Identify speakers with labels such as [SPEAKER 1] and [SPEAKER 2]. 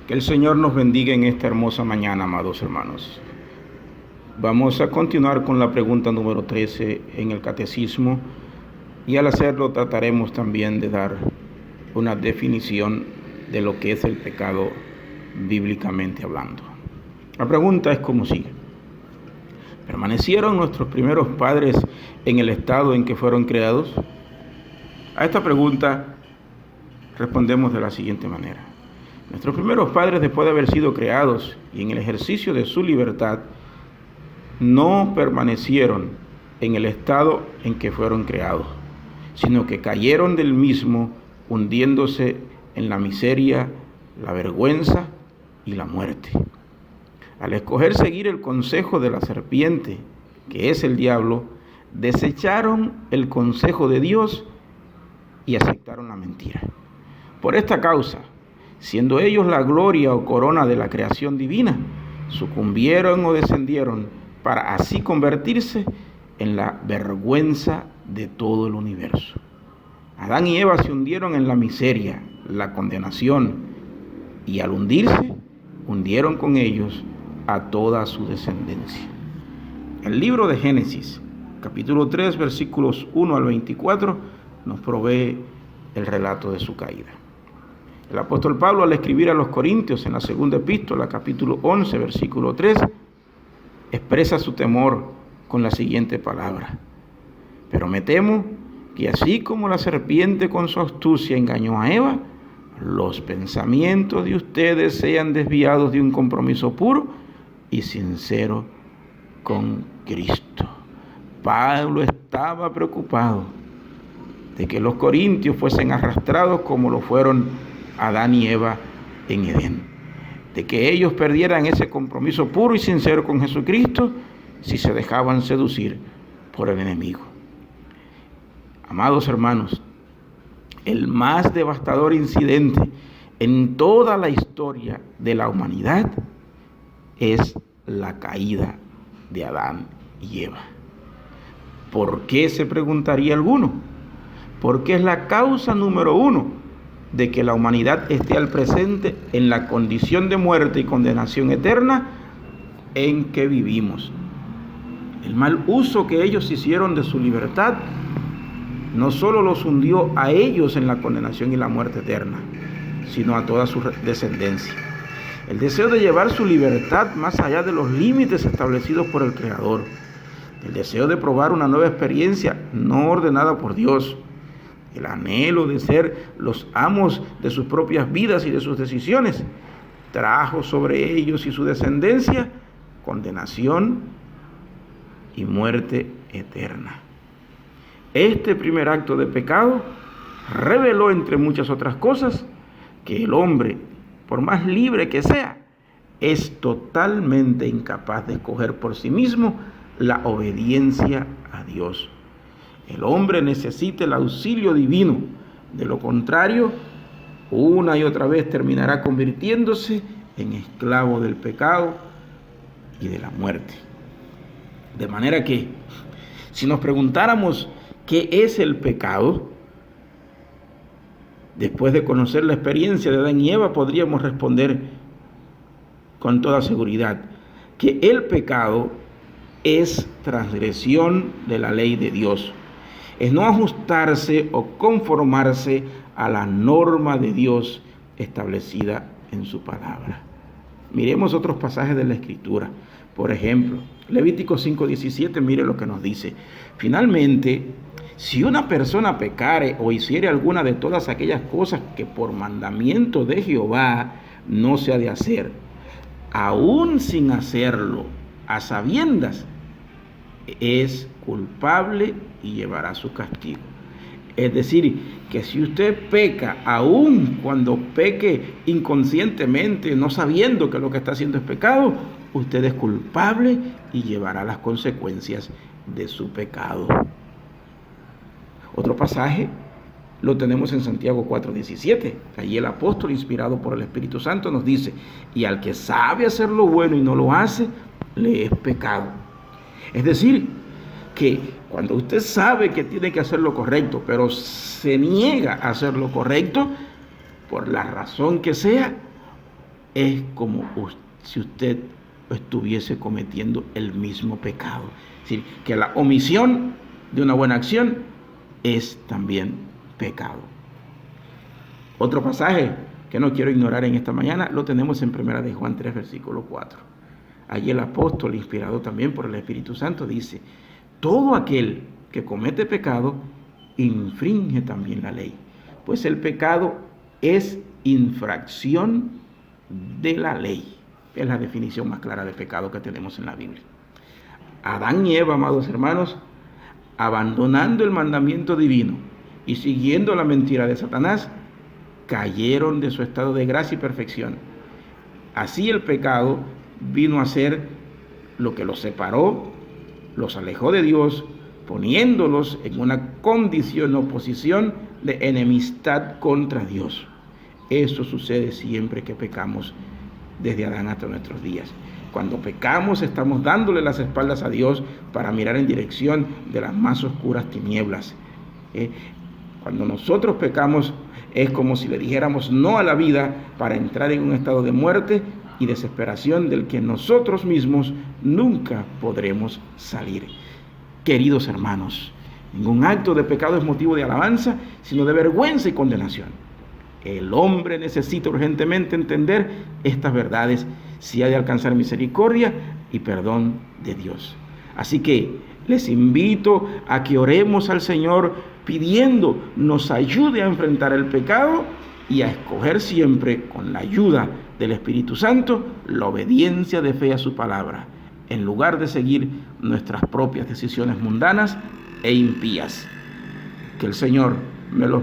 [SPEAKER 1] Que el Señor nos bendiga en esta hermosa mañana, amados hermanos. Vamos a continuar con la pregunta número 13 en el Catecismo, y al hacerlo trataremos también de dar una definición de lo que es el pecado bíblicamente hablando. La pregunta es como sigue: ¿permanecieron nuestros primeros padres en el estado en que fueron creados? A esta pregunta respondemos de la siguiente manera: nuestros primeros padres, después de haber sido creados y en el ejercicio de su libertad, no permanecieron en el estado en que fueron creados, sino que cayeron del mismo, hundiéndose en la miseria, la vergüenza y la muerte. Al escoger seguir el consejo de la serpiente, que es el diablo, desecharon el consejo de Dios y aceptaron la mentira. Por esta causa, siendo ellos la gloria o corona de la creación divina, sucumbieron o descendieron para así convertirse en la vergüenza de todo el universo. Adán y Eva se hundieron en la miseria, la condenación, y al hundirse, hundieron con ellos a toda su descendencia. El libro de Génesis, capítulo 3, versículos 1 al 24, nos provee el relato de su caída. El apóstol Pablo, al escribir a los Corintios en la segunda epístola, capítulo 11, versículo 3, expresa su temor con la siguiente palabra: pero me temo que así como la serpiente con su astucia engañó a Eva, los pensamientos de ustedes sean desviados de un compromiso puro y sincero con Cristo. Pablo estaba preocupado de que los corintios fuesen arrastrados como lo fueron Adán y Eva en Edén, de que ellos perdieran ese compromiso puro y sincero con Jesucristo si se dejaban seducir por el enemigo. Amados hermanos, el más devastador incidente en toda la historia de la humanidad es la caída de Adán y Eva. ¿Por qué?, se preguntaría alguno. Porque es la causa número uno de que la humanidad esté al presente en la condición de muerte y condenación eterna en que vivimos. El mal uso que ellos hicieron de su libertad no solo los hundió a ellos en la condenación y la muerte eterna, sino a toda su descendencia. El deseo de llevar su libertad más allá de los límites establecidos por el Creador, el deseo de probar una nueva experiencia no ordenada por Dios, el anhelo de ser los amos de sus propias vidas y de sus decisiones, trajo sobre ellos y su descendencia condenación y muerte eterna. Este primer acto de pecado reveló, entre muchas otras cosas, que el hombre, por más libre que sea, es totalmente incapaz de escoger por sí mismo la obediencia a Dios. El hombre necesita el auxilio divino; de lo contrario, una y otra vez terminará convirtiéndose en esclavo del pecado y de la muerte. De manera que, si nos preguntáramos qué es el pecado, después de conocer la experiencia de Adán y Eva, podríamos responder con toda seguridad que el pecado es transgresión de la ley de Dios. Es no ajustarse o conformarse a la norma de Dios establecida en su palabra. Miremos otros pasajes de la Escritura. Por ejemplo, Levítico 5:17, mire lo que nos dice: finalmente, si una persona pecare o hiciere alguna de todas aquellas cosas que por mandamiento de Jehová no se ha de hacer, aún sin hacerlo a sabiendas, es culpable y llevará su castigo. Es decir, que si usted peca, aun cuando peque inconscientemente, no sabiendo que lo que está haciendo es pecado, usted es culpable y llevará las consecuencias de su pecado. Otro pasaje lo tenemos en Santiago 4:17. Allí el apóstol, inspirado por el Espíritu Santo, nos dice: y al que sabe hacer lo bueno y no lo hace, le es pecado. Es decir, que cuando usted sabe que tiene que hacer lo correcto, pero se niega a hacer lo correcto, por la razón que sea, es como si usted estuviese cometiendo el mismo pecado. Es decir, que la omisión de una buena acción es también pecado. Otro pasaje que no quiero ignorar en esta mañana lo tenemos en 1 de Juan 3, versículo 4. Allí el apóstol, inspirado también por el Espíritu Santo, dice: todo aquel que comete pecado infringe también la ley, pues el pecado es infracción de la ley. Es la definición más clara de pecado que tenemos en la Biblia. Adán y Eva, amados hermanos, abandonando el mandamiento divino y siguiendo la mentira de Satanás, cayeron de su estado de gracia y perfección. Así el pecado vino a ser lo que los separó, los alejó de Dios, poniéndolos en una condición o posición de enemistad contra Dios. Eso sucede siempre que pecamos, desde Adán hasta nuestros días. Cuando pecamos estamos dándole las espaldas a Dios para mirar en dirección de las más oscuras tinieblas. Cuando nosotros pecamos es como si le dijéramos no a la vida para entrar en un estado de muerte y desesperación del que nosotros mismos nunca podremos salir. Queridos hermanos, ningún acto de pecado es motivo de alabanza, sino de vergüenza y condenación. El hombre necesita urgentemente entender estas verdades si ha de alcanzar misericordia y perdón de Dios. Así que les invito a que oremos al Señor pidiendo nos ayude a enfrentar el pecado y a escoger siempre, con la ayuda del Espíritu Santo, la obediencia de fe a su palabra, en lugar de seguir nuestras propias decisiones mundanas e impías. Que el Señor me los